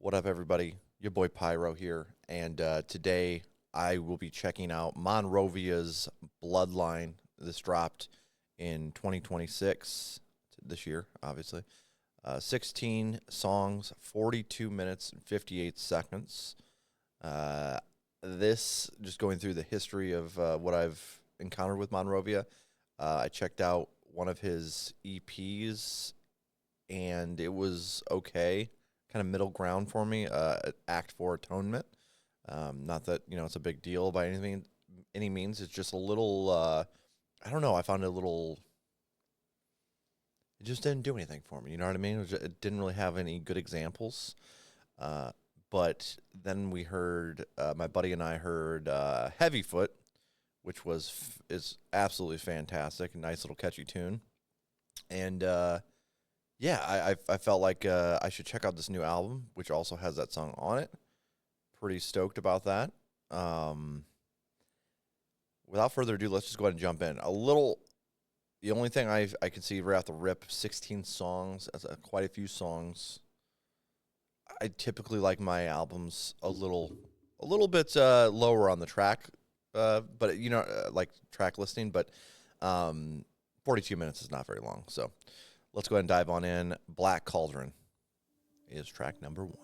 What up, everybody? Your boy Pyro here, and today I will be checking out Rovia's Bloodline. This dropped in 2026, this year, obviously. 16 songs, 42 minutes and 58 seconds. This, just going through the history of what I've encountered with Rovia, I checked out one of his EPs, and it was okay. Kind of middle ground for me. Act 4 Atonement. Not that it's a big deal by any means. It's just a little. I don't know. I found it a little. It just didn't do anything for me. You know what I mean? It didn't really have any good examples. But then we heard my buddy and I heard Heavyfoot, which is absolutely fantastic. A nice little catchy tune, and. Yeah, I felt like I should check out this new album, which also has that song on it. Pretty stoked about that. Without further ado, let's just go ahead and jump in. The only thing I can see right off the rip, 16 songs, that's quite a few songs. I typically like my albums a little bit lower on the track, but like track listing. But 42 minutes is not very long, so. Let's go ahead and dive on in. Black Cauldron is track number 1.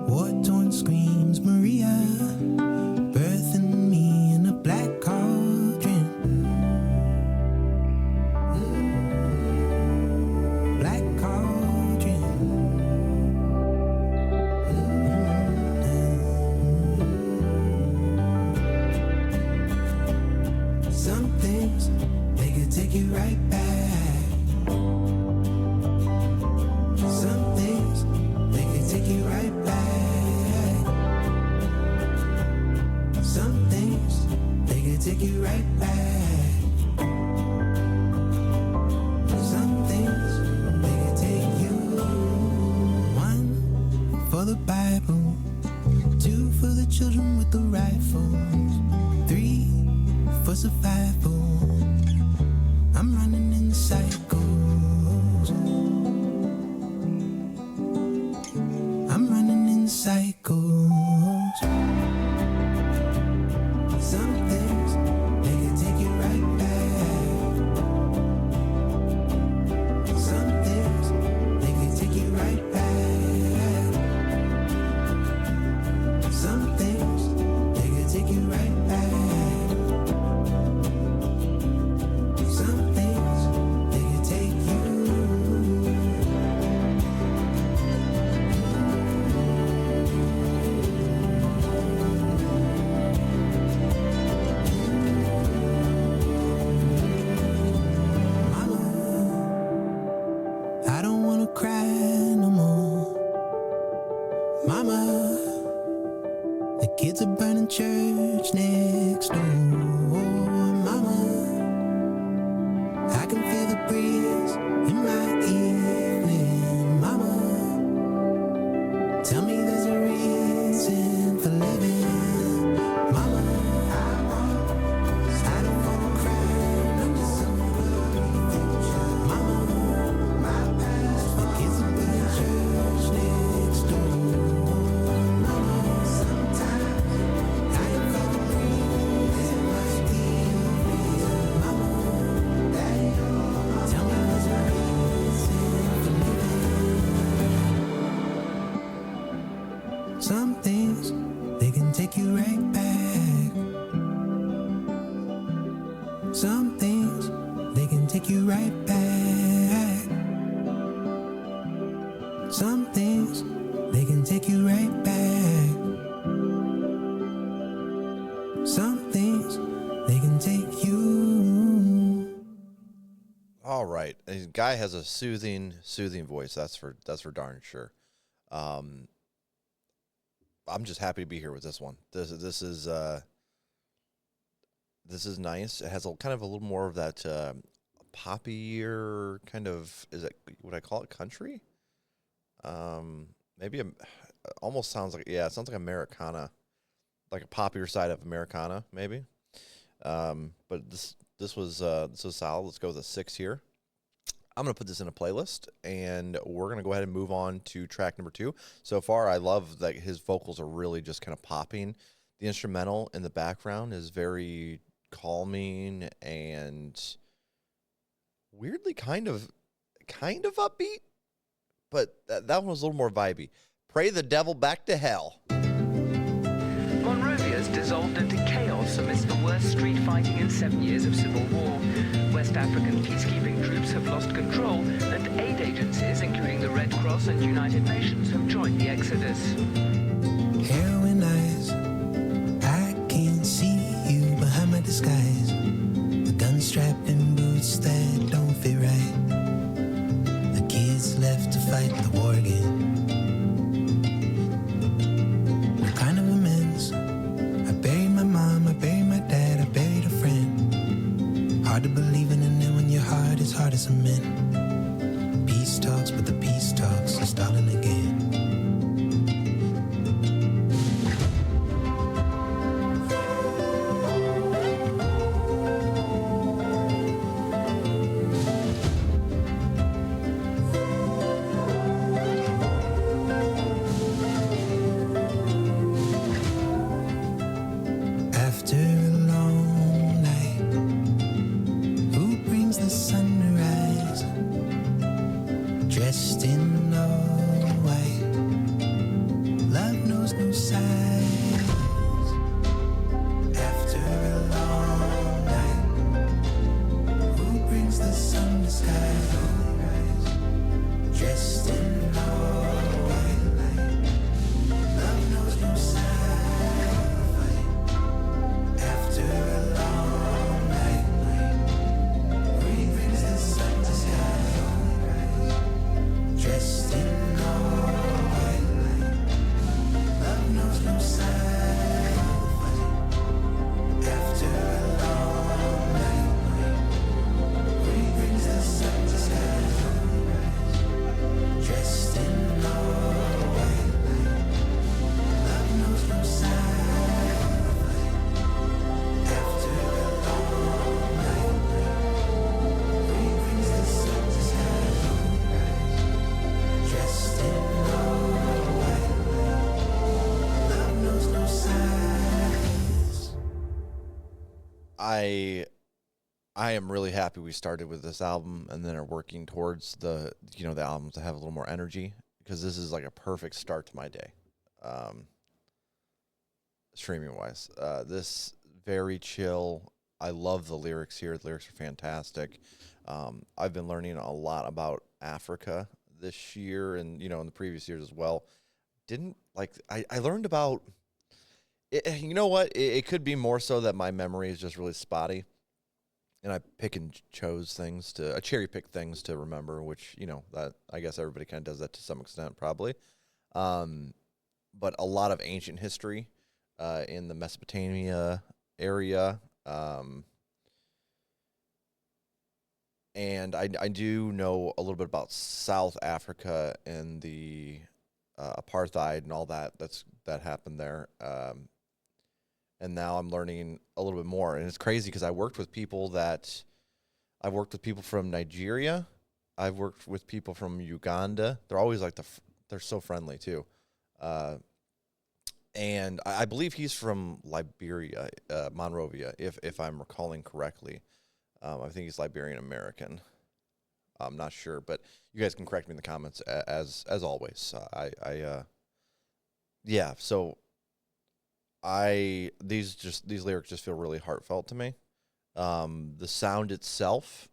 War-torn screams, Maria, birthing me in a black cauldron. Black cauldron. Some things, they could take you right back. Some things, they could take you right back. Some things, they could take you right back. Some things, they could take you. 1 for the Bible, 2 for the children with the rifles, 3 for survival. I'm running in cycles. I'm running in cycles. Some things, they can take you right back. Some things, they can take you right back. Some things, they can take you right back. Some things, they can take you. I don't wanna cry no more. Mama, the kids are burning church next door. Mama, I can feel the breeze in my evening. Mama, tell me there's a reason for living. Mama, I don't wanna cry no more. Mama, my past, the kids are burning church next door. Mama, sometimes I can feel the breeze in my evening. Mama, Daddy, tell me there's a reason for living. Some things, they can take you right back. Some things, they can take you right back. Some things, they can take you right back. Some things, they can take you. All right, the guy has a soothing voice. That's for darn sure. I'm just happy to be here with this one. This is nice. It has kind of a little more of that poppier kind of. Is it? Would I call it country? Maybe almost sounds like it sounds like Americana, like a poppier side of Americana, maybe. But this was solid. Let's go with a 6 here. I'm going to put this in a playlist, and we're going to go ahead and move on to track number 2. So far, I love that his vocals are really just kind of popping. The instrumental in the background is very calming and weirdly kind of upbeat, but that one was a little more vibey. Pray the Devil Back to Hell. Monrovia's dissolved into chaos amidst the worst street fighting in 7 years of civil war. West African peacekeeping troops have lost control, and aid agencies, including the Red Cross and United Nations, have joined the exodus. Heroin eyes, I can't see you behind my disguise. The gun strapped in boots that don't fit right. The kids left to fight the war again. What kind of amends? I buried my mom, I buried my dad, I buried a friend. Hard to believe in, and then when your heart is hard as cement. Peace talks, but the peace talks are stalling again. After a long night, who brings the sunrise? Dressed in all white, love knows no size. After a long night, who brings the sun to sky? Dressed in all white light, love knows no size. After a long night, who brings the sun to sky? Dressed in all white light, love knows no size. After a long night, who brings the sun to sky? Dressed in all white light, love knows no size. After a long night, who brings the sun to sky? Dressed in all white light, love knows no size. I am really happy we started with this album and then are working towards the albums to have a little more energy, because this is like a perfect start to my day. Streaming wise, this very chill. I love the lyrics here. The lyrics are fantastic. I've been learning a lot about Africa this year, and in the previous years as well. I learned about it. You know what? It could be more so that my memory is just really spotty, and I pick and chose things cherry pick things to remember, which that I guess everybody kind of does that to some extent, probably. But a lot of ancient history in the Mesopotamia area. And I do know a little bit about South Africa and the apartheid and all that happened there. And now I'm learning a little bit more. And it's crazy because I've worked with people from Nigeria. I've worked with people from Uganda. They're always like they're so friendly too. And I believe he's from Liberia, Monrovia, if I'm recalling correctly. I think he's Liberian American. I'm not sure, but you guys can correct me in the comments as always. So these lyrics just feel really heartfelt to me. The sound itself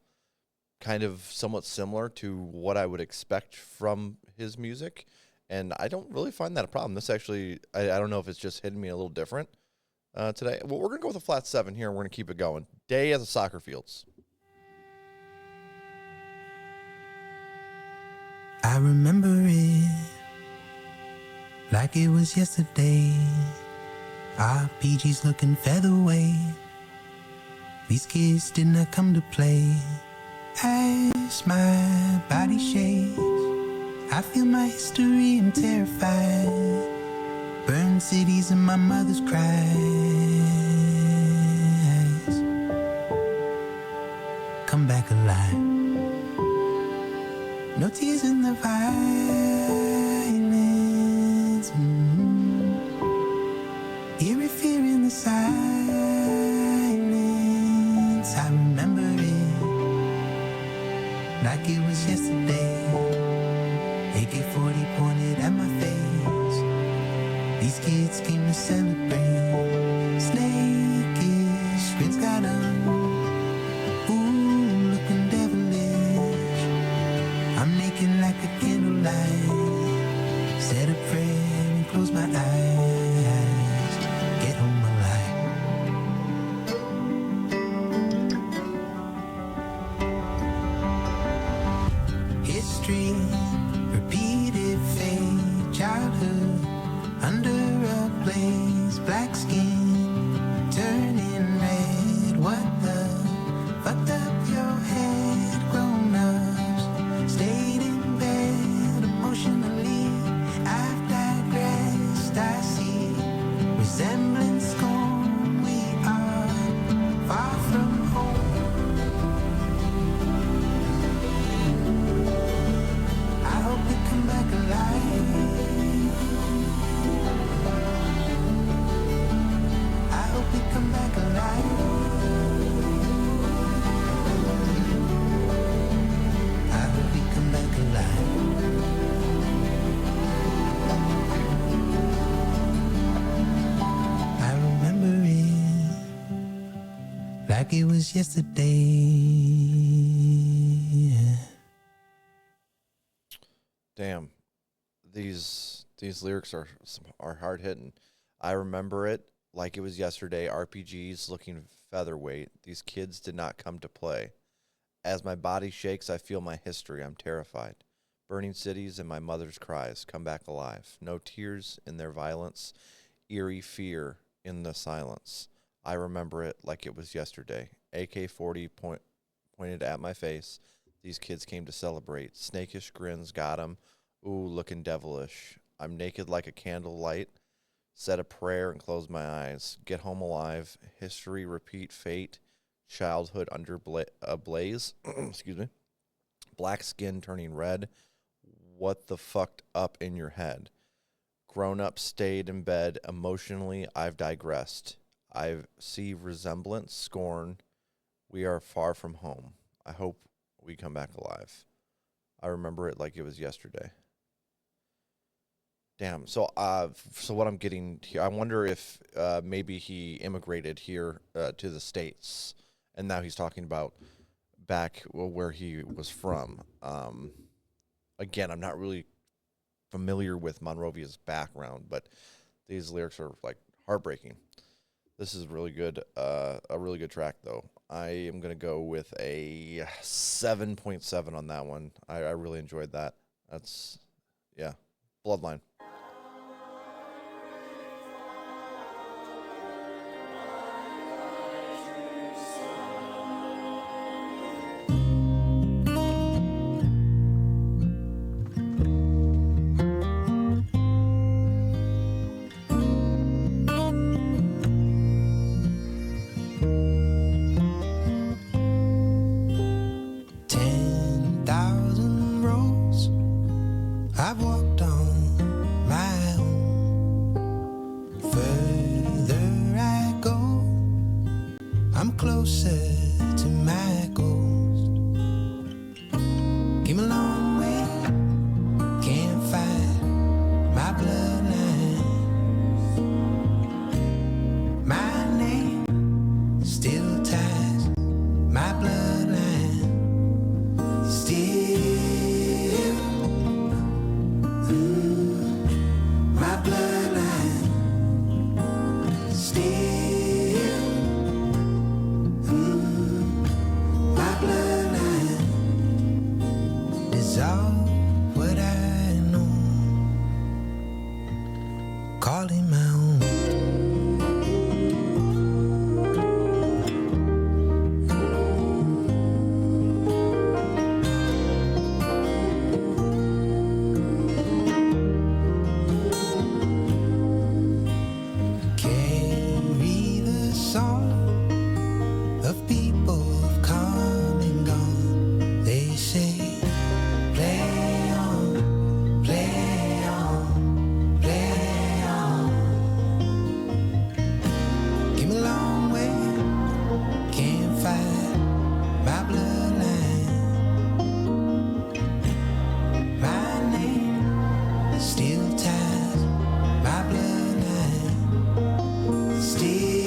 kind of somewhat similar to what I would expect from his music, and I don't really find that a problem. This actually, I don't know if it's just hitting me a little different today. Well, we're going to go with a flat 7 here, and we're going to keep it going. Day at the Soccer Fields. I remember it like it was yesterday. RPGs looking featherweight. These kids did not come to play. As my body shakes, I feel my history, I'm terrified. Burned cities and my mother's cries. Come back alive. No tears in the violence. Eerie fear in the silence. I remember it like it was yesterday. AK-40 pointed at my face. These kids came to celebrate. Snakish grins got 'em. Ooh, looking devilish. I'm naked like a candlelight. Said a prayer and closed my eyes. Get home alive. History, repeated fate, childhood under a blaze, black skin turning red. What the fucked up your head? Grown ups stayed in bed emotionally. I've digressed. I see resemblance gone. We are far from home. I hope we come back alive. I hope we come back alive. I hope we come back alive. I remember it like it was yesterday. Damn, these lyrics are hard hitting. I remember it like it was yesterday. RPGs looking featherweight. These kids did not come to play. As my body shakes, I feel my history. I'm terrified. Burning cities and my mother's cries. Come back alive. No tears in their violence. Eerie fear in the silence. I remember it like it was yesterday. AK-40 pointed at my face. These kids came to celebrate. Snakish grins got 'em. Ooh, looking devilish. I'm naked like a candlelight. Said a prayer and closed my eyes. Get home alive. History, repeat, fate. Childhood under ablaze. Excuse me. Black skin turning red. What the fucked up in your head? Grown up stayed in bed. Emotionally, I've digressed. I see resemblance, scorn. We are far from home. I hope we come back alive. I remember it like it was yesterday. Damn. So what I'm getting here, I wonder if maybe he immigrated here to the States, and now he's talking about back where he was from. Again, I'm not really familiar with Monrovia's background, but these lyrics are like heartbreaking. This is really good. A really good track, though. I am going to go with a 7.7 on that one. I really enjoyed that. That's, yeah, Bloodline. I've walked on call him my own. Carry the song of people who've come and gone. They say, play on, play on, play on. Came a long way, can't fight my bloodline. My name still ties my bloodline. Still,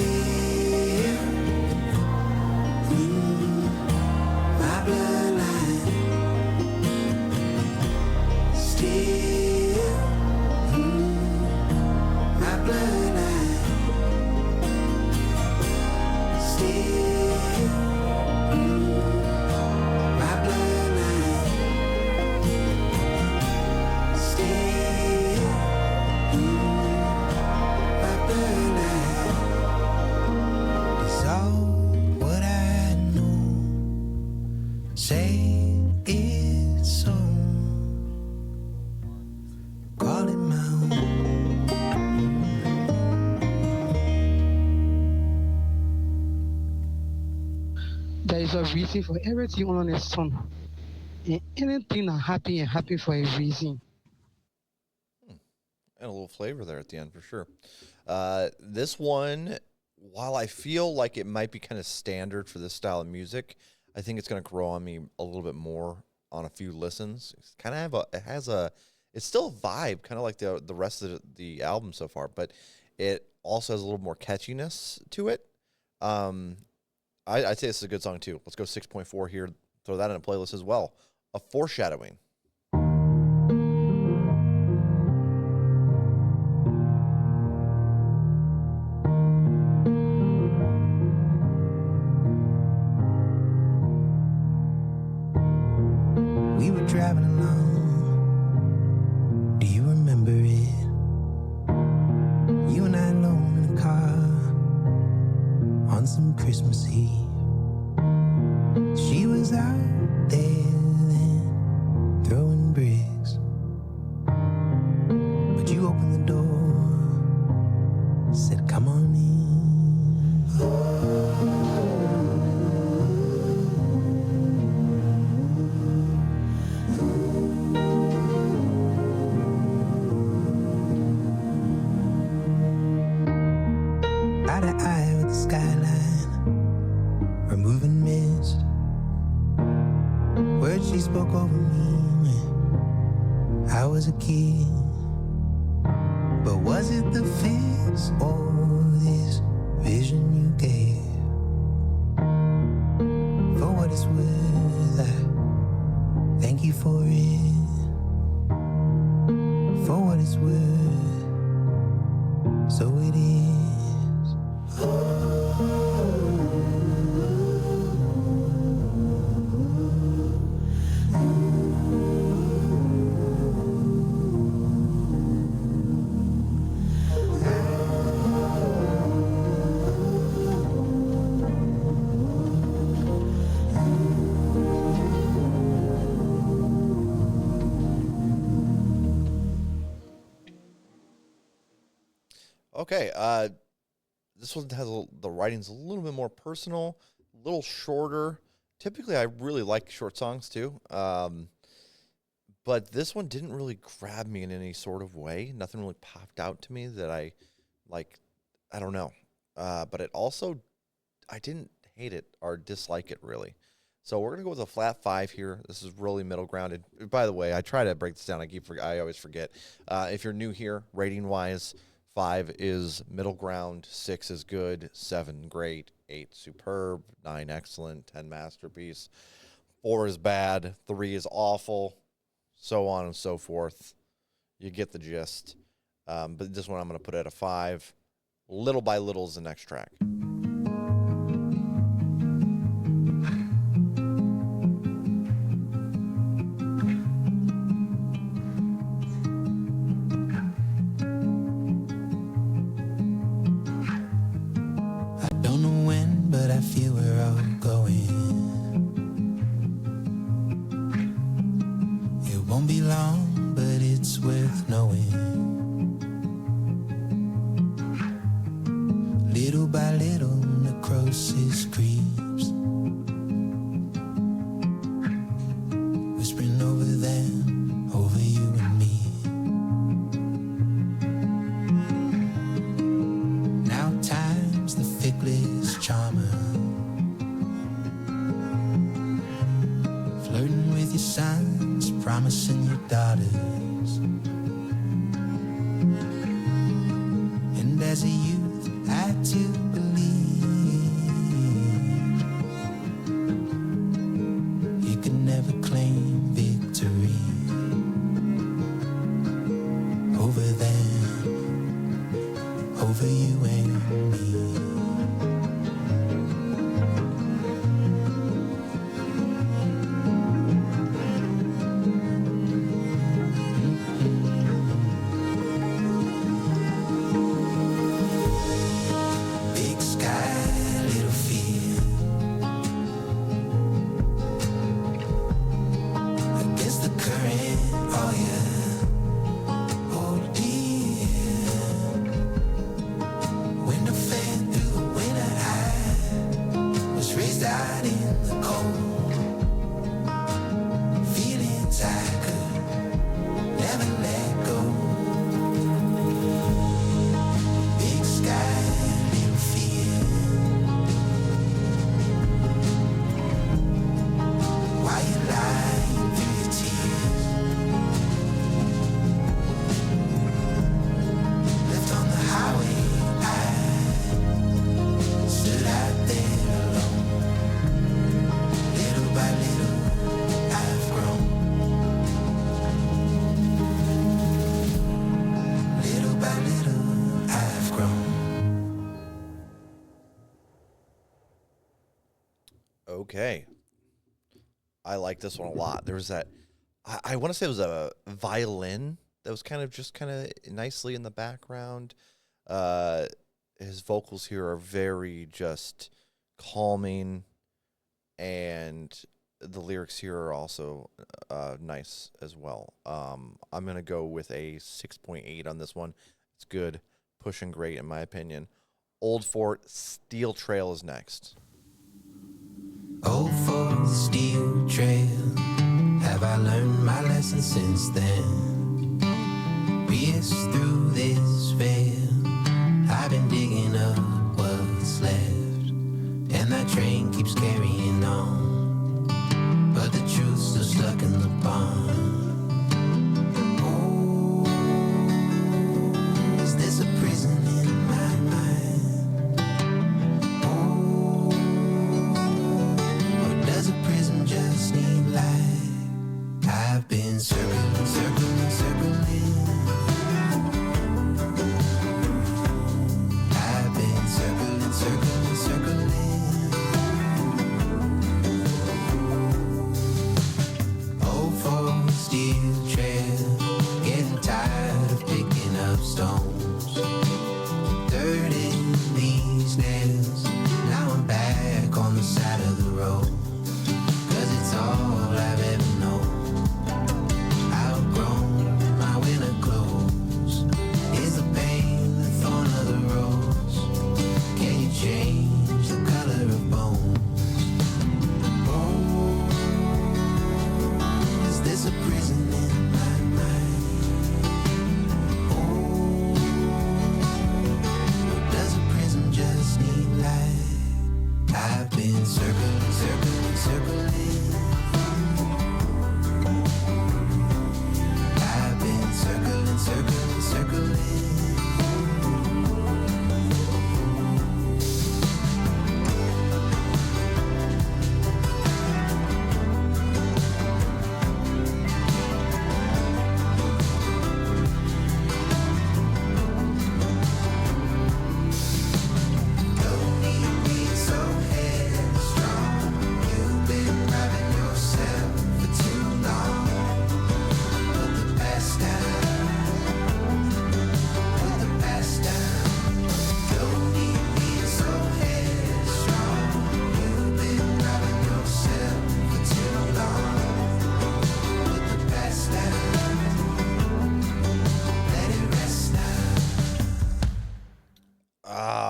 my bloodline. Still, my bloodline. Still, my bloodline. Still, my bloodline is all what I know. Say it's so. Call it my own. There is a reason for everything on a song. And anything that happy for a reason. And a little flavor there at the end for sure. This one, while I feel like it might be kind of standard for this style of music, I think it's going to grow on me a little bit more on a few listens. It's kind of it's still a vibe, kind of like the rest of the album so far, but it also has a little more catchiness to it. I'd say this is a good song too. Let's go 6.4 here. Throw that in a playlist as well. A Foreshadowing. We were driving along. Do you remember it? You and I alone in a car on some Christmas Eve. She was out there then throwing bricks, but you opened the door, said, "Come on in." Eye to eye with the skyline, removing mist. Words she spoke over me when I was a kid. But was it the fence or this vision you gave? For what it's worth, I thank you for it. For what it's worth, so it is. Okay, this one has the writing's a little bit more personal, a little shorter. Typically, I really like short songs too, but this one didn't really grab me in any sort of way. Nothing really popped out to me that I like. I don't know, but it also I didn't hate it or dislike it really. So we're gonna go with a flat 5 here. This is really middle grounded. By the way, I try to break this down. I always forget. If you're new here, rating wise. 5 is middle ground, 6 is good, 7 great, 8 superb, 9 excellent, 10 masterpiece, 4 is bad, 3 is awful, so on and so forth. You get the gist. But this one I'm going to put at a 5. Little by Little is the next track. by little, necrosis creeps, whispering over them, over you and me. Now time's the fickless charmer, flirting with your sons, promising your daughters. And as a youth, I had to believe you could never claim victory over them, over you and me. Big sky, little fear, against the current, oh yeah, oh dear. Window fan through the winter, I was raised out in the cold, feelings I could never let go. Big sky, little fear, why you lying through your tears? Left on the highway, I stood out there alone. Little by little, I've grown. Little by little, I've grown. Okay. I like this one a lot. There was that, I want to say it was a violin that was kind of nicely in the background. His vocals here are very just calming, and the lyrics here are also nice as well. I'm going to go with a 6.8 on this one. It's good, pushing great in my opinion. Old Fort, Steel Trail is next. Old Fort Steel Trail, have I learned my lesson since then? Pierced through this veil, I've been digging up what's left, and that train keeps carrying on, but the truth's still stuck in the pond. Oh, is this a prison in my mind? Oh, or does a prison just need light? I've been circling, circling, circling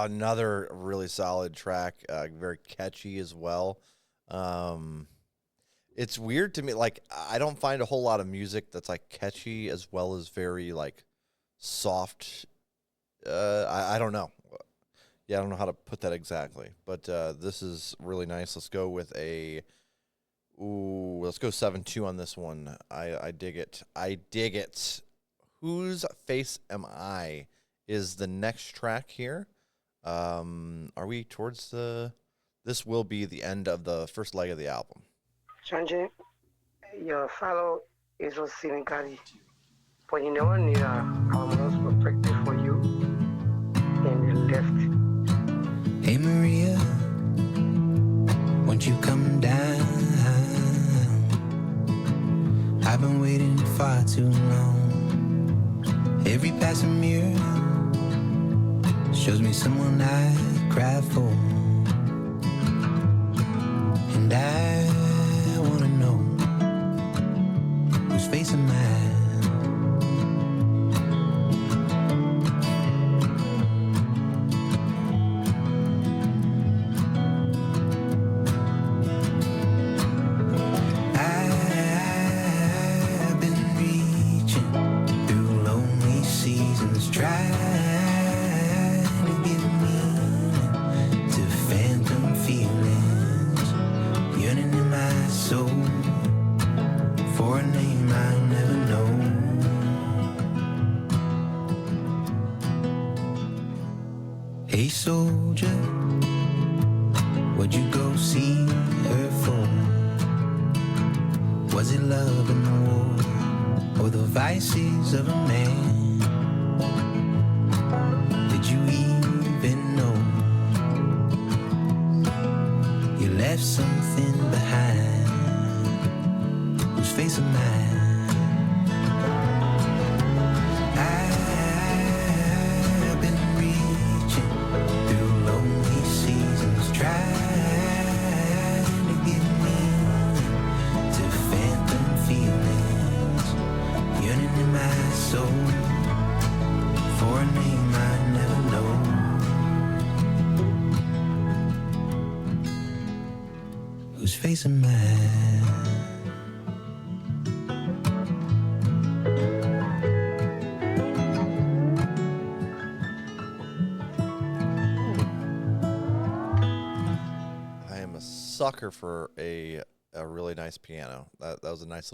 Another really solid track, very catchy as well. It's weird to me, like, I don't find a whole lot of music that's, like, catchy as well as very, like, soft. I don't know. Yeah, I don't know how to put that exactly, but this is really nice. Let's go with let's go 7-2 on this one. I dig it. I dig it. Whose Face Am I is the next track here. Are we towards this will be the end of the first leg of the album. Chanje, your fellow is was cynically, but you never need a harmonious perspective for you in the left. Hey Maria, won't you come down? I've been waiting far too long. Every passing mirror shows me someone I cry for. And I wanna know whose face am I? I've been reaching through lonely seasons, trying to give meaning to phantom feelings yearning in my soul for a name I'll never know. Hey soldier, what'd you go see her for? Was it love in the war or the vices of a man? Did you even know you left something behind? Whose face am I? I've been reaching through lonely seasons, trying to give meaning to phantom feelings yearning in my soul for a name I never know. Whose face am I? I am a sucker for a really nice piano. That was a nice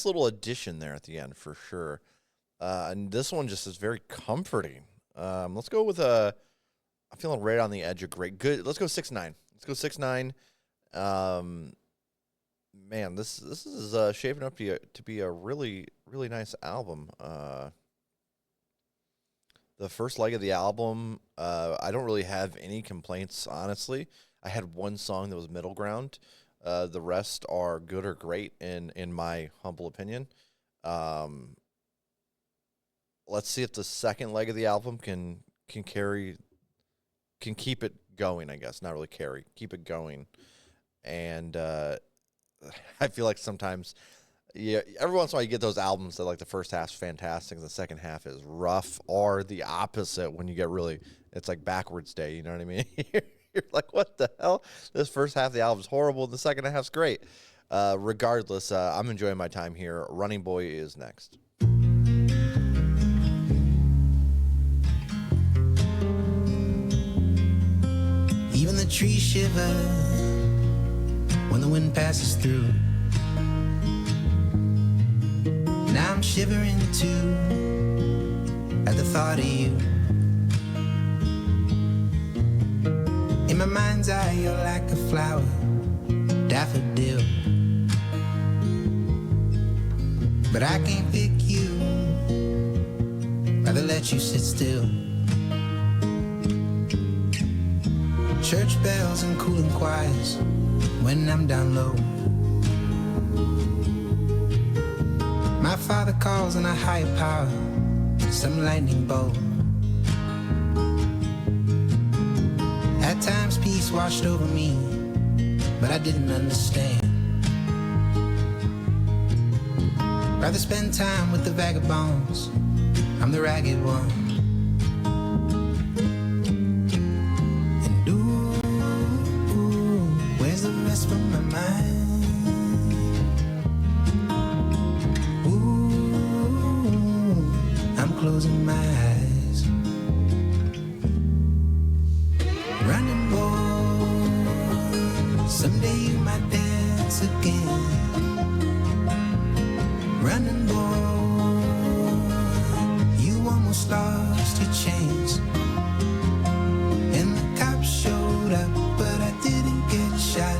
little addition there at the end for sure. And this one just is very comforting. Let's go with I'm feeling right on the edge of great. Good. Let's go 6-9. Let's go 6-9. Man, this is shaping up to be a really nice album. The first leg of the album, I don't really have any complaints, honestly. I had one song that was middle ground. The rest are good or great in my humble opinion. Let's see if the second leg of the album can keep it going, I guess. Not really carry. Keep it going. And I feel like sometimes, yeah, every once in a while you get those albums that, like, the first half's fantastic and the second half is rough, or the opposite when you get really, it's like backwards day, you know what I mean? You're like, what the hell? This first half of the album's horrible, the second half's great. Regardless, I'm enjoying my time here. Running Boy is next. Even the trees shiver when the wind passes through. Now I'm shivering too at the thought of you. In my mind's eye, you're like a flower, daffodil. But I can't pick you, rather let you sit still. Church bells and cooling choirs when I'm down low. My father calls on a higher power, some lightning bolt. At times peace washed over me, but I didn't understand. Rather spend time with the vagabonds, I'm the ragged one. chains. And the cops showed up, but I didn't get shot.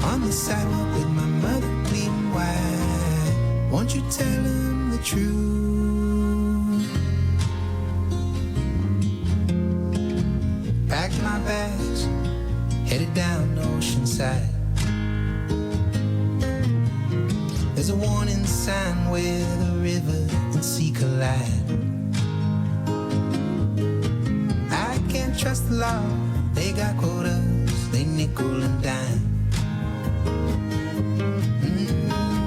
On the sidewalk with my mother bleeding white. Won't you tell him the truth? Packed my bags, headed down Oceanside. There's a warning sign where the river and sea collide. I can't trust the law, they got quotas, they nickel and dime.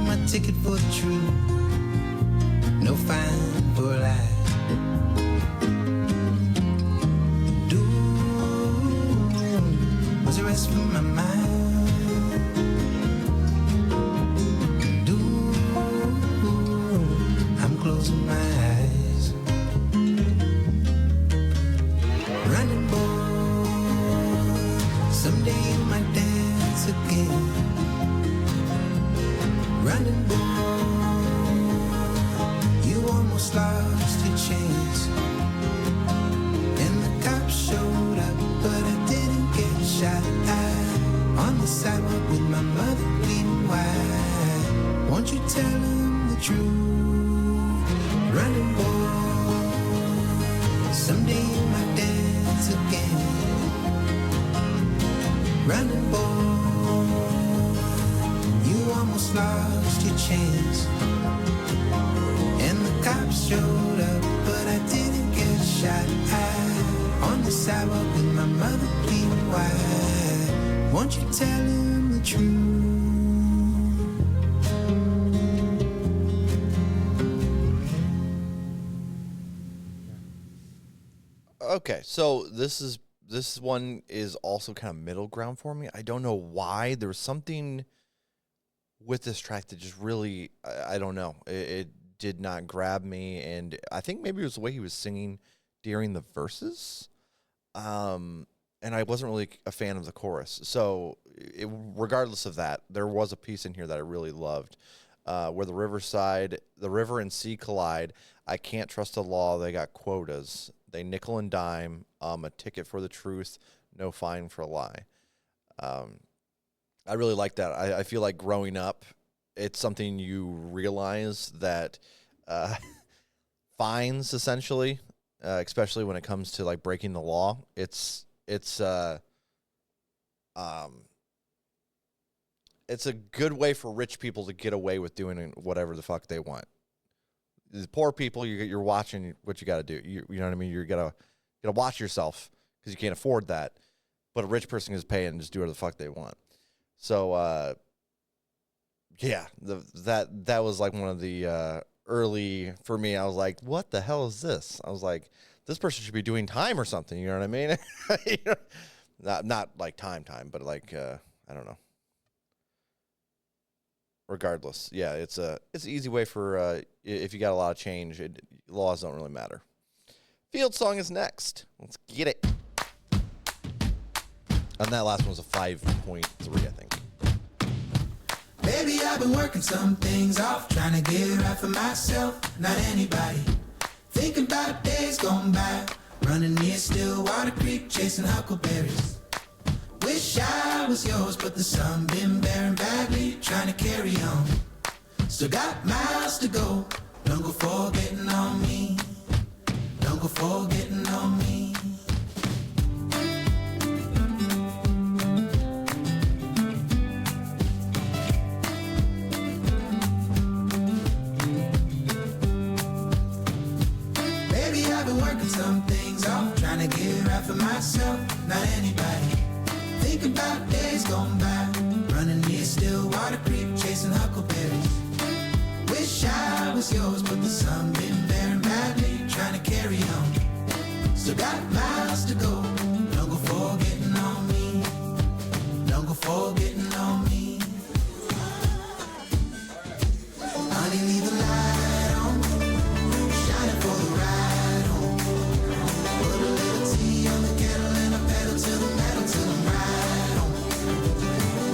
My ticket for the truth, no fine for a lie. Was a rest for my mind. I'm closing my eyes. Running boy, someday you might dance again. Running boy, you almost lost your chance. And the cops showed up, but I didn't get shot. On the sidewalk with my mother bleeding white. Won't you tell him the truth? Running boy, someday you might dance again. Running boy, you almost lost your chance. And the cops showed up, but I didn't get shot. On the sidewalk with my mother bleeding white. Won't you tell him the truth? Okay, so this one is also kind of middle ground for me. I don't know why. There was something with this track that just really, I don't know. It did not grab me, and I think maybe it was the way he was singing during the verses. And I wasn't really a fan of the chorus. So regardless of that, there was a piece in here that I really loved, where the river and sea collide. I can't trust the law. They got quotas. They nickel and dime. A ticket for the truth, no fine for a lie. I really like that. I feel like growing up, it's something you realize that fines, essentially, especially when it comes to like breaking the law, it's a good way for rich people to get away with doing whatever the fuck they want. The poor people, you're watching what you got to do. You know what I mean? You gotta watch yourself because you can't afford that. But a rich person is paying and just do whatever the fuck they want. So yeah, that was like one of the early for me. I was like, what the hell is this? I was like, this person should be doing time or something. You know what I mean? You know? Not like time, but like I don't know. Regardless, yeah, it's an easy way for if you got a lot of change, laws don't really matter. Field Song is next. Let's get it. And that last one was a 5.3, I think. Baby, I've been working some things off, trying to get it right for myself, not anybody. Thinking about days gone by, running near Stillwater Creek, chasing huckleberries. Wish I was yours, but the sun been bearing badly, trying to carry on. Still got miles to go, don't go forgetting on me. Don't go forgetting on me. Baby, I've been working some things off, trying to get it right for myself, not anybody. Think about days gone by, running near Stillwater Creek, chasing huckleberries. Wish I was yours, but the sun been bearing badly, trying to carry on. Still got miles to go, don't go forgetting on me. Don't go forgetting on me. Honey, leave the light on, shining for the ride home. Put a little tea on the kettle and a pedal to the metal till I'm right home.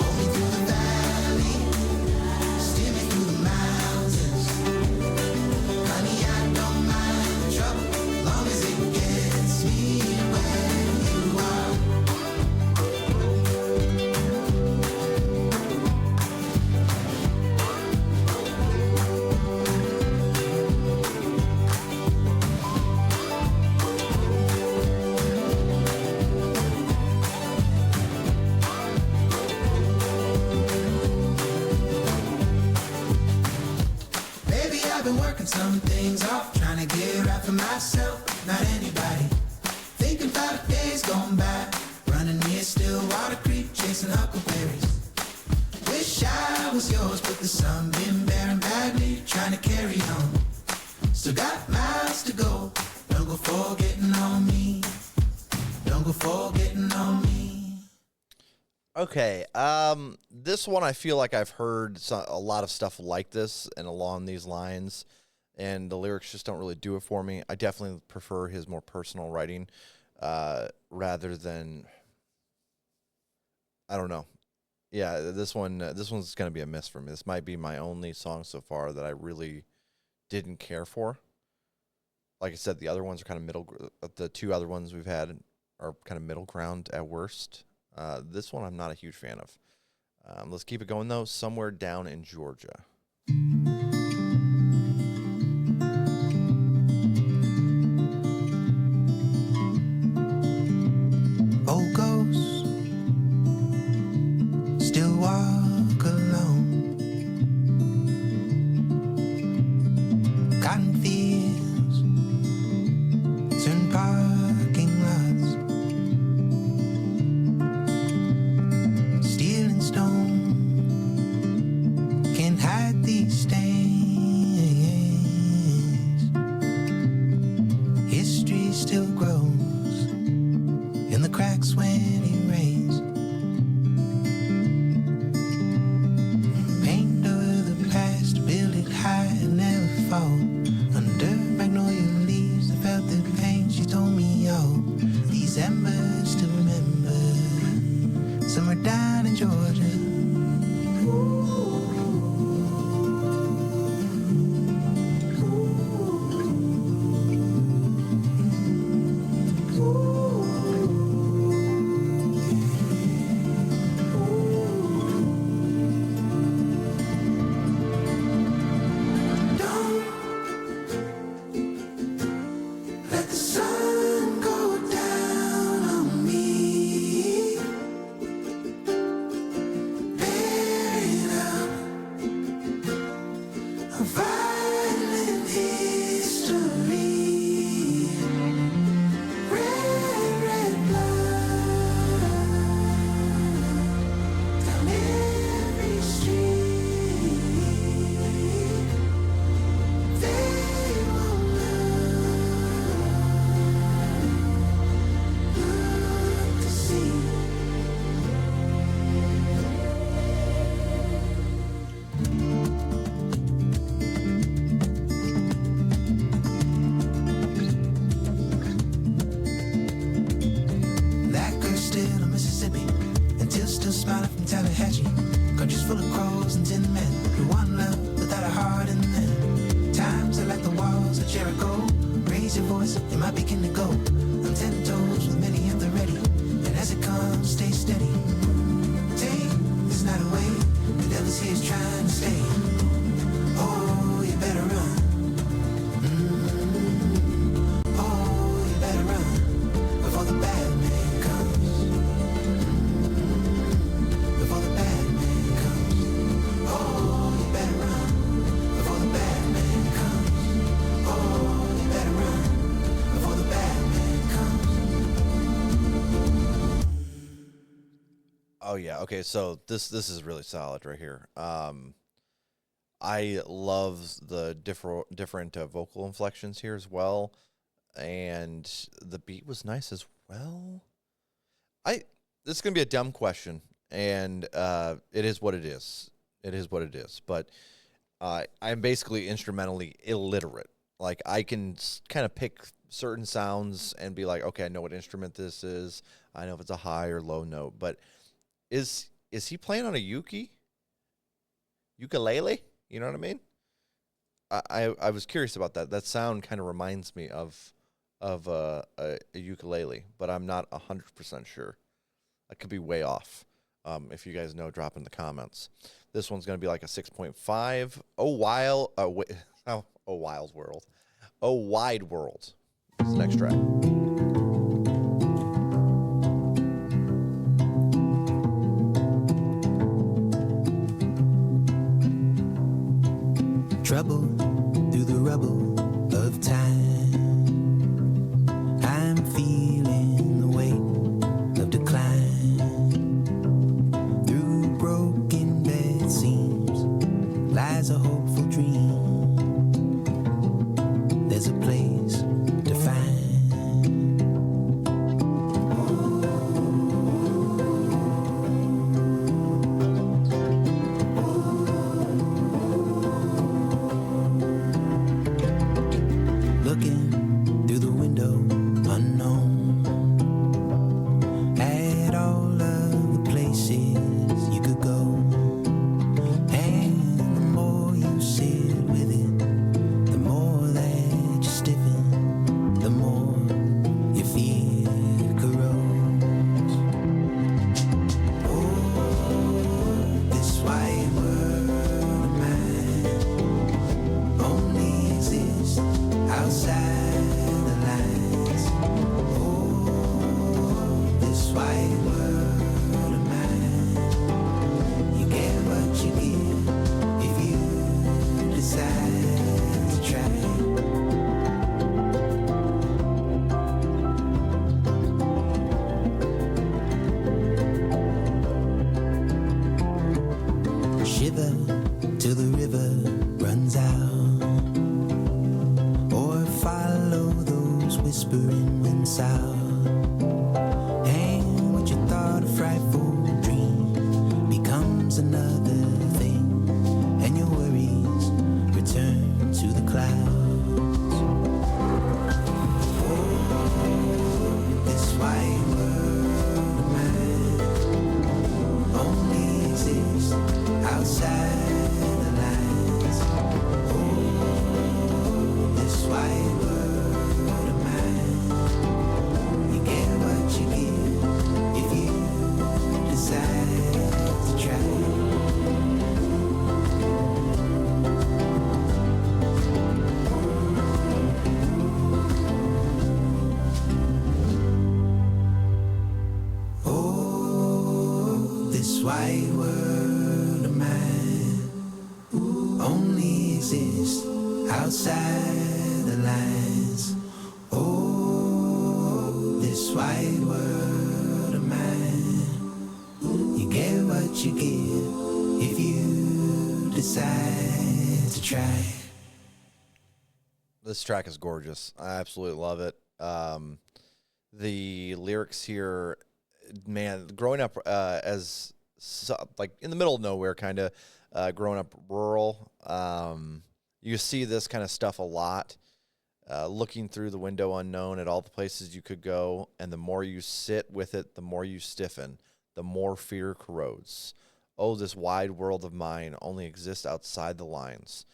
Hold me through the valley, steer me through the mountains. Honey, I don't mind the trouble, long as it gets working some things off, trying to get right for myself, not anybody. Thinking about the days gone by, running near Stillwater Creek, chasing huckleberries. Wish I was yours, but the sun been bearing badly, trying to carry on. Still got miles to go, don't go forgetting on me. Don't go forgetting on me. Okay, this one I feel like I've heard a lot of stuff like this and along these lines, and the lyrics just don't really do it for me. I definitely prefer his more personal writing rather than, I don't know. Yeah, this one's going to be a miss for me. This might be my only song so far that I really didn't care for. Like I said, the other ones are kind of middle. The two other ones we've had are kind of middle ground at worst. This one I'm not a huge fan of. Let's keep it going, though. Somewhere Down in Georgia. Old ghosts still walk alone. Cotton fields turn parking lots. Steel and stone can't hide these stains. History still grows in the cracks when it rains. Paint over the past, build it high and never fall. Under magnolia leaves, I felt the pain, she told me all. These embers to remember, somewhere down in Georgia. Let the sun go down on me, bearing out a violent history. Red, red blood down every street. They won't look to see. That girl still in Mississippi, until still smiling from Tallahatchie. Countries full of crows and tin men who want love without a heart in them. Times are like the walls of Jericho. Raise your voice, it might begin to go. On 10 toes with many at the ready, and as it comes, stay steady. Take this night away, the devil's here is trying to stay. Oh, you better run. Oh, you better run before the bad man comes. Before the bad man comes. Oh, you better run before the bad man comes. Oh, you better run before the bad man comes. Oh yeah, okay. So this is really solid right here. I love the different vocal inflections here as well, and the beat was nice as well. This is gonna be a dumb question, and it is what it is. It is what it is. But I'm basically instrumentally illiterate. Like I can kind of pick certain sounds and be like, okay, I know what instrument this is. I know if it's a high or low note. But is he playing on a ukulele? You know what I mean? I was curious about that. That sound kind of reminds me of a ukulele, but I'm not 100% sure. I could be way off. If you guys know, drop in the comments. This one's gonna be like a 6.5. Oh wild world. Oh wide world. This is the next track. Trouble through the rubble. south. And what you thought a frightful dream becomes another thing, and your worries return to the clouds. Oh, this white world of mine only exists outside the lines. Oh, this white world of mine, you get what you give if you decide to try. Oh, this white world of mine only exists outside the lines. Oh, this white world of mine, you get what you give if you decide to try. This track is gorgeous. I absolutely love it. The lyrics here, man, growing up like in the middle of nowhere, kind of growing up rural, you see this kind of stuff a lot. Looking through the window unknown at all the places you could go, and the more you sit with it, the more you stiffen, the more fear corrodes. Oh, this wide world of mine only exists outside the lines.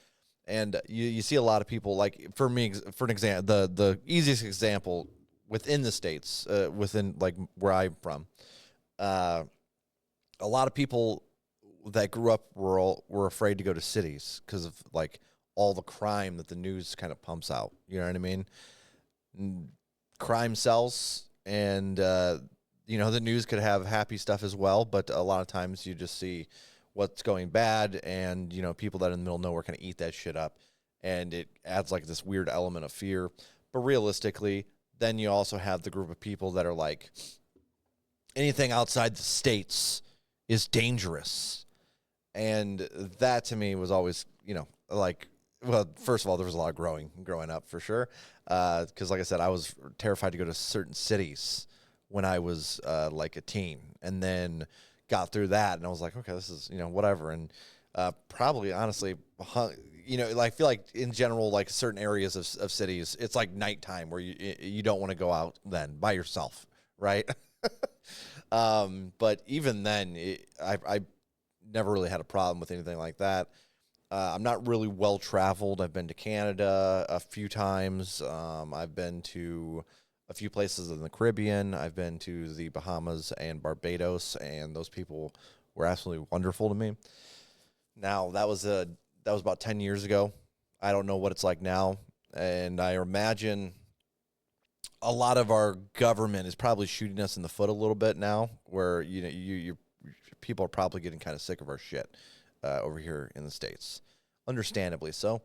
And you see a lot of people, like, for me, for an example, the easiest example within the States, within, like, where I'm from, a lot of people that grew up rural were afraid to go to cities because of, like, all the crime that the news kind of pumps out. You know what I mean? Crime sells, and, you know, the news could have happy stuff as well, but a lot of times you just see what's going bad, and, you know, people that are in the middle of nowhere kind of eat that shit up, and it adds, like, this weird element of fear. But realistically, then you also have the group of people that are like, anything outside the States is dangerous. And that to me was always, you know, like, well, first of all, there was a lot of growing up for sure. Because like I said, I was terrified to go to certain cities when I was like a teen, and then got through that, and I was like, okay, this is, you know, whatever. And probably, honestly, you know, like, I feel like in general, like certain areas of cities, it's like nighttime where you don't want to go out then by yourself, right? But even then, I never really had a problem with anything like that. I'm not really well traveled. I've been to Canada a few times. I've been to a few places in the Caribbean. I've been to the Bahamas and Barbados, and those people were absolutely wonderful to me. Now, that was about 10 years ago. I don't know what it's like now, and I imagine a lot of our government is probably shooting us in the foot a little bit now, where, you know, you people are probably getting kind of sick of our shit over here in the States, understandably so.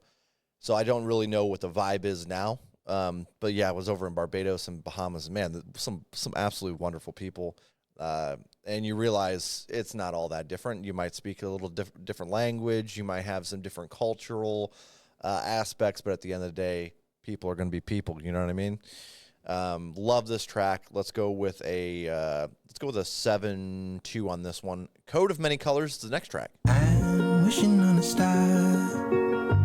So I don't really know what the vibe is now. But yeah, I was over in Barbados and Bahamas, and man, some absolutely wonderful people. And you realize it's not all that different. You might speak a little different language. You might have some different cultural aspects, but at the end of the day, people are going to be people. You know what I mean? Love this track. Let's go with a 7-2 on this one. Coat of Many Colors is the next track. I'm wishing on a star.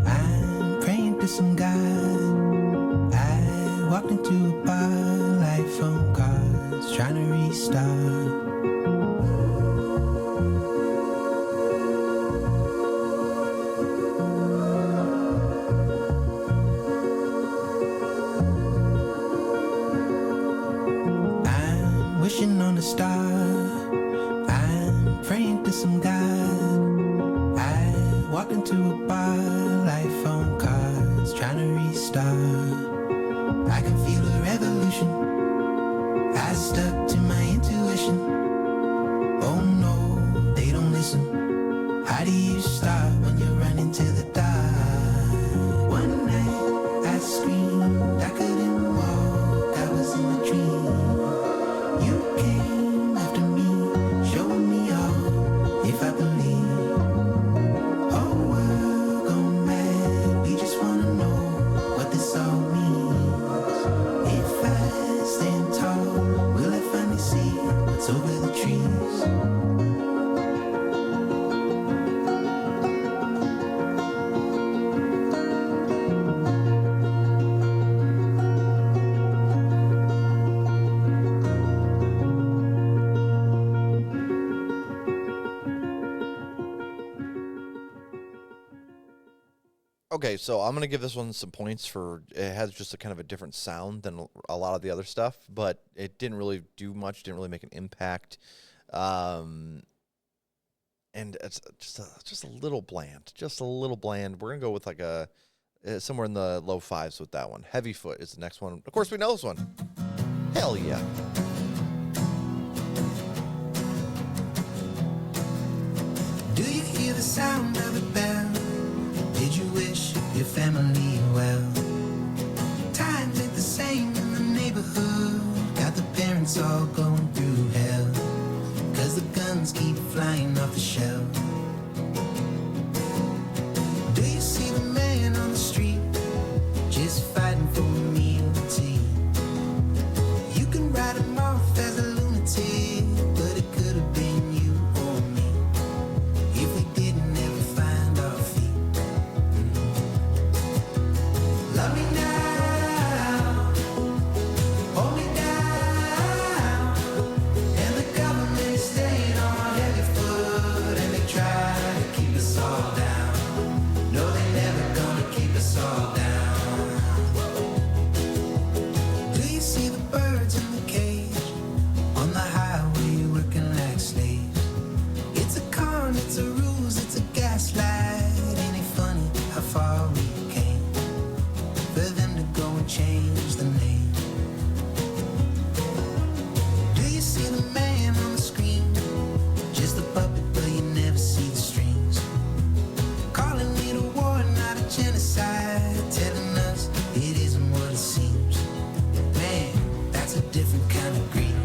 I'm praying to some God. I walked into a bar, like phone cards, trying to restart. I'm wishing on a star. I'm praying to some God. I walked into a bar, like phone cards, trying to restart. I can feel a revolution. I stuck to my intuition. Oh no, they don't listen. How do you start when you're running to the dark? One night I screamed, I couldn't walk, I was in a dream. You came after me, showing me all, if I believe. Oh, we're gone mad, we just wanna know what this all Okay, so I'm going to give this one some points for it has just a kind of a different sound than a lot of the other stuff, but it didn't really do much, didn't really make an impact. And it's just a little bland. Just a little bland. We're going to go with like somewhere in the low 5s with that one. Heavy Foot is the next one. Of course, we know this one. Hell yeah. Do you hear the sound of a bell? Did you wish your family well? Times ain't the same in the neighborhood. Got the parents all going through hell, 'cause the guns keep flying off the shelf. Do you see the man on the street just fighting for a meal to eat? You can write him off as a lunatic, but it could have been you or me if we didn't ever find our feet. Love me now, hold me down, and the government is staying on heavy foot, and they try to keep us all down. No, they never gonna keep us all down. Do you see the birds in the cage on the highway working like slaves? It's a con, it's a ruse, it's a gaslight. Ain't it funny how far we came for them to go and change the name? Do you see the man on the screen? Just a puppet, but you never see the strings. Calling it a war, not a genocide. Telling us it isn't what it seems. Man, that's a different kind of greed.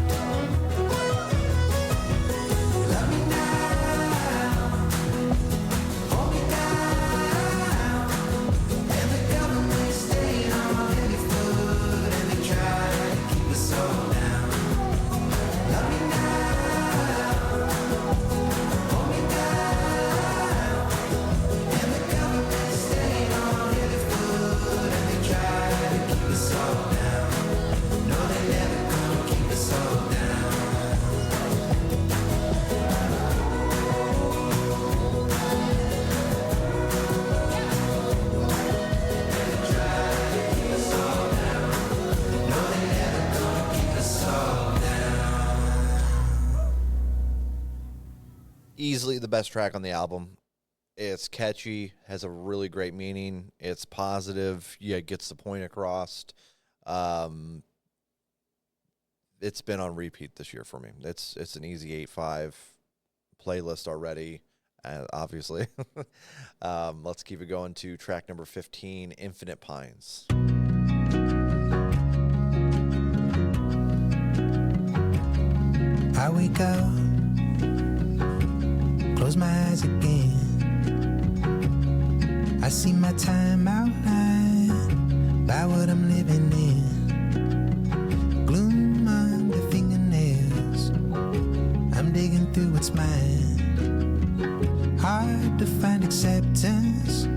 Love me now, hold me down, and the government is staying on heavy foot, and they try to keep us all down. Love me now, hold me down, and the government is staying on heavy foot, and they try to keep us all down. No, they never gonna keep us all down. Easily the best track on the album. It's catchy, has a really great meaning. It's positive. Yeah, it gets the point across. It's been on repeat this year for me. It's an easy 8.5 playlist already, obviously. Let's keep it going to track number 15, Infinite Pines. I wake up, close my eyes again. I see my time outlined by what I'm living in. Gloom under fingernails, I'm digging through what's mine. Hard to find acceptance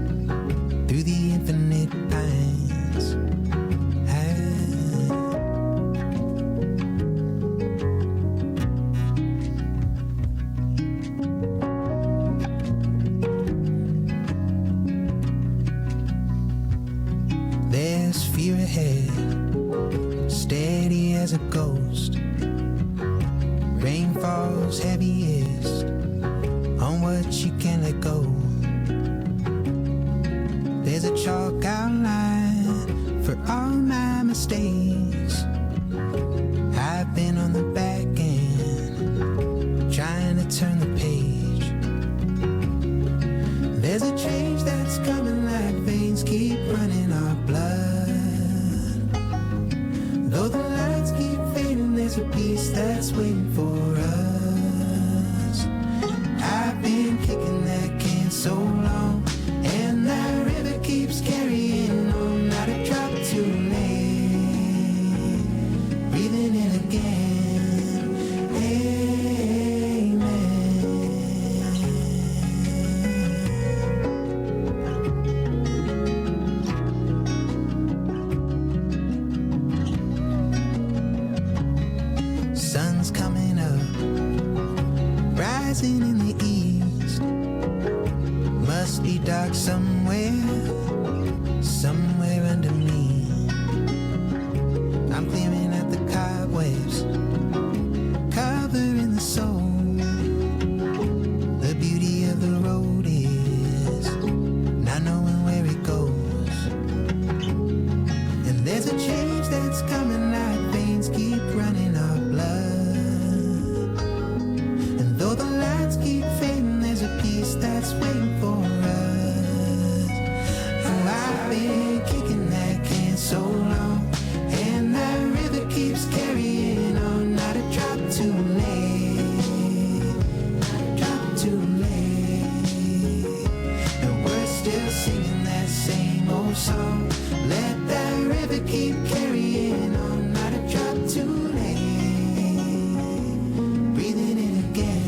through the infinite pines. There's fear ahead, steady as a ghost. Rain falls heaviest on what you can let go. There's a chalk outline for all my mistakes. I've been on the back end, trying to turn the page. There's a change that's coming like veins keep running our blood. Though the lights keep fading, there's a peace that's waiting for us. I've been kicking that can so long, and that river keeps carrying on. Not a drop too late, breathing in again. Amen. Sun's coming up, rising in the east. Must be dark somewhere somewhere under me. I'm clearing out the cobwebs, covering the soul. The beauty of the road is not knowing where it goes. And there's a change that's coming, our veins keep running our blood. And though the lights keep fading, there's a peace that's waiting for us. Oh, I've been kicking that can so long, and that river keeps carrying on. Not a drop too late, drop too late. And we're still singing that same old song. Let that river keep carrying on. Not a drop too late, breathing in again.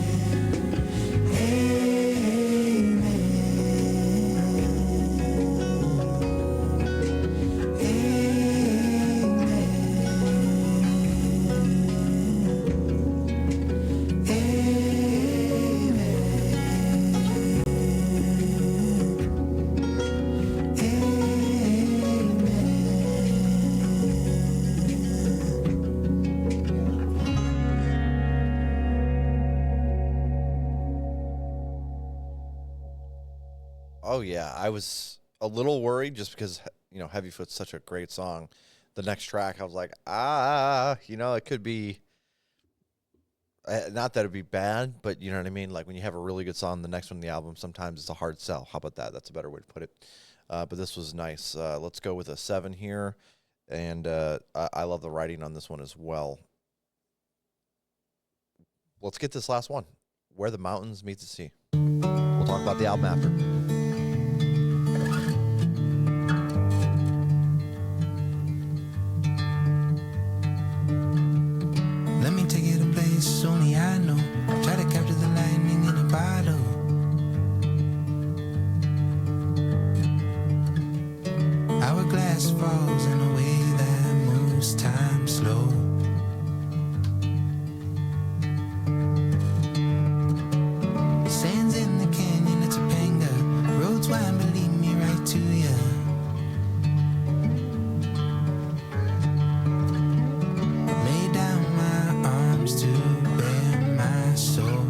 Amen. Oh yeah, I was a little worried just because Heavyfoot's such a great song. The next track, I was like, it could be. Not that it'd be bad, but you know what I mean. Like when you have a really good song, the next one in the album, sometimes it's a hard sell. How about that? That's a better way to put it. But this was nice. Let's go with a 7 here, and I love the writing on this one as well. Let's get this last one, Where the Mountains Meet the Sea. We'll talk about the album after. Let me take you to a place only I know. Try to capture the lightning in a bottle. Hourglass falls in a way that moves time slow. Sands in the canyon, it's a panga. Roads wind, believe me, right to ya. Lay down my arms to bear my soul.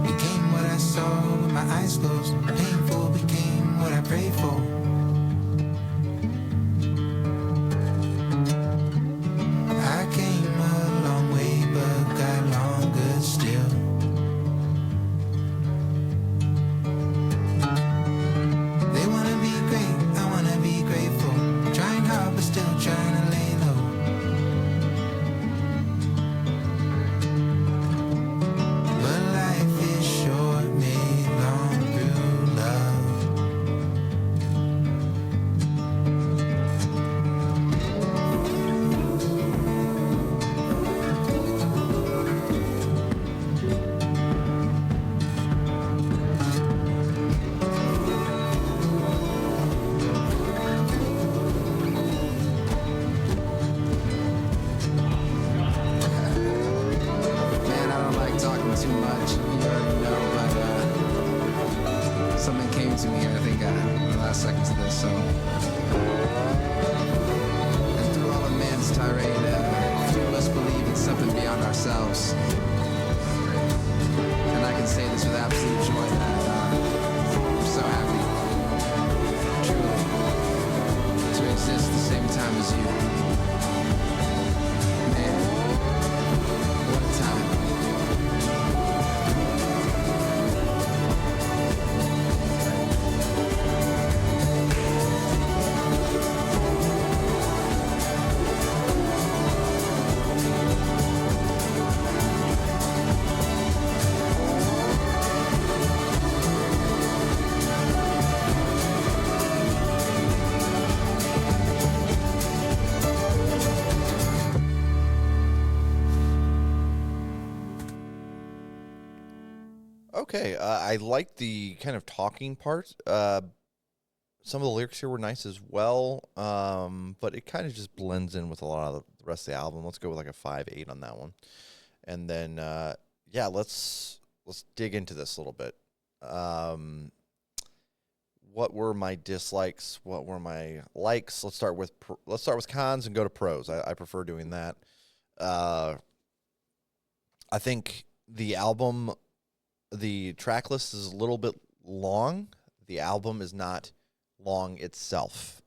Became what I saw with my eyes closed. Painful became what I prayed for. I came a long way, but got longer still. They wanna be great, I wanna be grateful. Trying hard, but still trying to lay low. But life is short, made long through love. Man, I don't like talking too much. You already know, but something came to me, I think, in the last seconds of this. So, and through all of man's tirade, few of us believe in something beyond ourselves. And I can say this with absolute joy that I'm so happy, truly, to exist at the same time as you. Man, what a time. Okay, I like the kind of talking part. Some of the lyrics here were nice as well, but it kind of just blends in with a lot of the rest of the album. Let's go with like a 5.8 on that one, and then yeah, let's dig into this a little bit. What were my dislikes? What were my likes? Let's start with cons and go to pros. I prefer doing that. I think the album, the track list is a little bit long. The album is not long itself.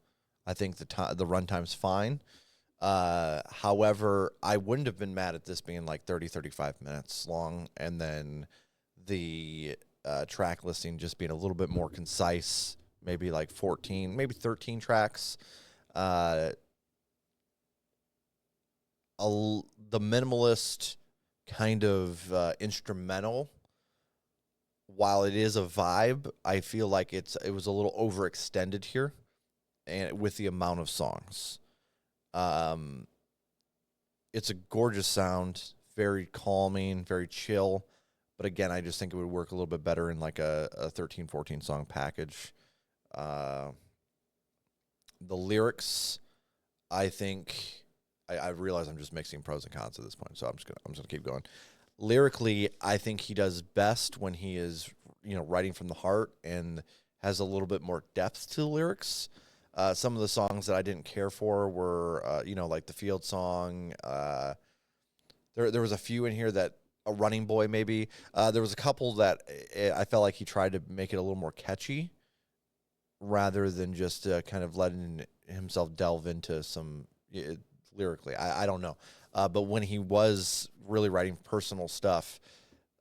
I think the runtime's fine. However, I wouldn't have been mad at this being like 30, 35 minutes long, and then the track listing just being a little bit more concise, maybe like 14, maybe 13 tracks. The minimalist kind of instrumental, while it is a vibe, I feel like it was a little overextended here, and with the amount of songs. It's a gorgeous sound, very calming, very chill. But again, I just think it would work a little bit better in like a 13, 14 song package. The lyrics, I think, I realize I'm just mixing pros and cons at this point, so I'm just gonna keep going. Lyrically, I think he does best when he is, writing from the heart and has a little bit more depth to the lyrics. Some of the songs that I didn't care for were, like the Field song. There was a few in here that, a Running Boy maybe. There was a couple that I felt like he tried to make it a little more catchy rather than just kind of letting himself delve into some lyrically. I don't know. But when he was really writing personal stuff,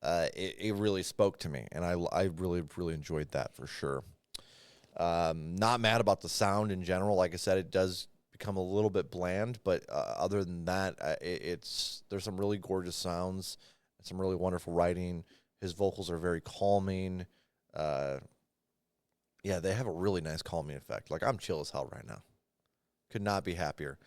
it really spoke to me, and I really, really enjoyed that for sure. Not mad about the sound in general. Like I said, it does become a little bit bland, but other than that, there's some really gorgeous sounds, and some really wonderful writing. His vocals are very calming. Yeah, they have a really nice calming effect. Like, I'm chill as hell right now. Could not be happier.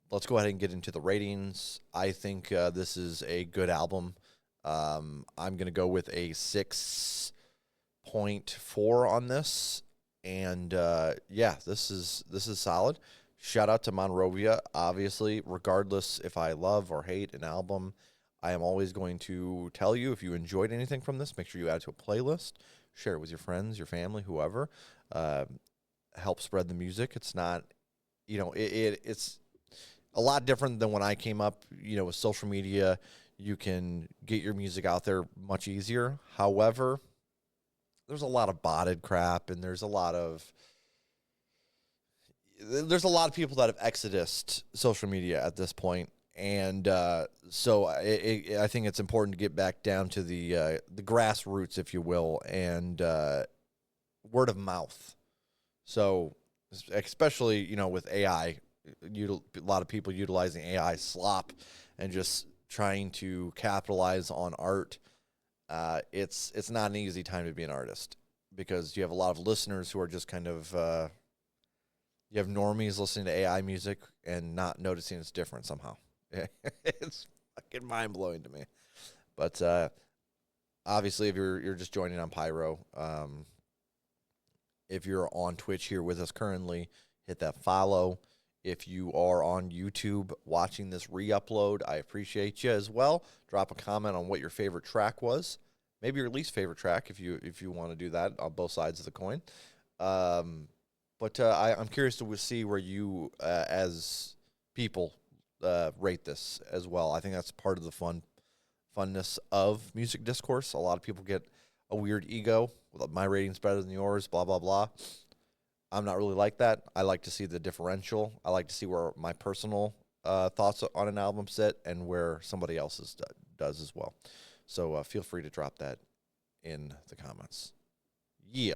Let's go ahead and get into the ratings. I think this is a good album. I'm going to go with a 6.4 on this. And yeah, this is solid. Shout out to Rovîa. Obviously, regardless if I love or hate an album, I am always going to tell you if you enjoyed anything from this, make sure you add it to a playlist. Share it with your friends, your family, whoever. Help spread the music. It's not, it's a lot different than when I came up, with social media. You can get your music out there much easier. However, there's a lot of botted crap, and there's a lot of people that have exodused social media at this point. And so I think it's important to get back down to the grassroots, if you will, and word of mouth. So especially, with AI, a lot of people utilizing AI slop and just trying to capitalize on art. It's not an easy time to be an artist, because you have a lot of listeners who are just kind of you have normies listening to AI music and not noticing it's different somehow. It's fucking mind-blowing to me. But obviously, if you're just joining on Pyro, if you're on Twitch here with us currently, hit that follow. If you are on YouTube watching this re-upload, I appreciate you as well. Drop a comment on what your favorite track was. Maybe your least favorite track, if you want to do that, on both sides of the coin. But I'm curious to see where you, as people, rate this as well. I think that's part of the funness of music discourse. A lot of people get a weird ego. Well, my rating's better than yours, blah, blah, blah. I'm not really like that. I like to see the differential. I like to see where my personal thoughts on an album sit and where somebody else's does as well. So feel free to drop that in the comments. Yeah.